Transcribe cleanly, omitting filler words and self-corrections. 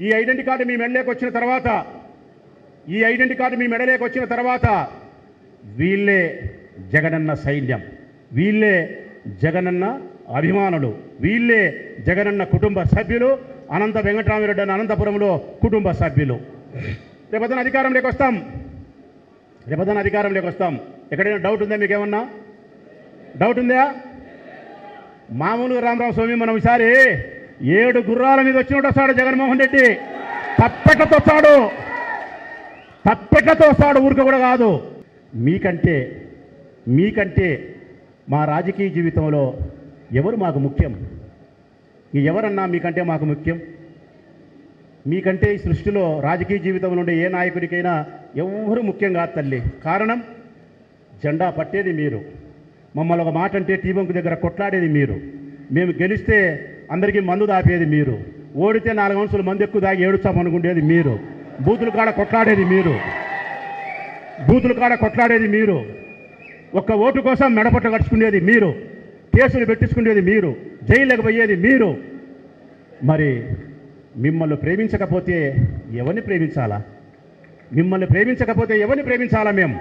ఈ identity card మీ మెడలోకి వచ్చిన తర్వాత వీళ్ళే జగనన్న సైన్యం, వీళ్ళే జగనన్న అభిమానులు, వీళ్ళే జగనన్న కుటుంబ సభ్యులు, అనంత వెంకటరామిరెడ్డి అన్న అనంతపురంలో కుటుంబ సభ్యులు. రేపొద్దున అధికారంలోకి వస్తాం. ఎక్కడైనా డౌట్ ఉందా? మీకు ఏమన్నా డౌట్ ఉందా? మామూలుగా రామరావు స్వామి మనం ఈసారి 7 గుర్రాల మీద వచ్చినట్టు వస్తాడు జగన్మోహన్ రెడ్డి. తప్పెట్లతో వస్తాడు, ఊరిక కూడా కాదు. మీకంటే మా రాజకీయ జీవితంలో ఎవరు మాకు ముఖ్యం? ఎవరన్నా మీకంటే మాకు ముఖ్యం? మీకంటే ఈ సృష్టిలో రాజకీయ జీవితంలో ఉండే ఏ నాయకుడికైనా ఎవరు ముఖ్యం కాదు తల్లి. కారణం, జెండా పట్టేది మీరు, మమ్మల్ని ఒక మాట అంటే టీ బంకు దగ్గర కొట్లాడేది మీరు, మేము గెలిస్తే అందరికీ మందు దాపేది మీరు, ఓడితే 4 అంశాలు మందు ఎక్కువ దాగి ఏడుస్తామనుకునేది మీరు, బూతుల కాడ కొట్లాడేది మీరు, ఒక్క ఓటు కోసం మెడపట్ట కట్టుకునేది మీరు, కేసులు పెట్టించుకునేది మీరు, జైలుకి పోయేది మీరు. మరి మిమ్మల్ని ప్రేమించకపోతే ఎవరిని ప్రేమించాలా? మేము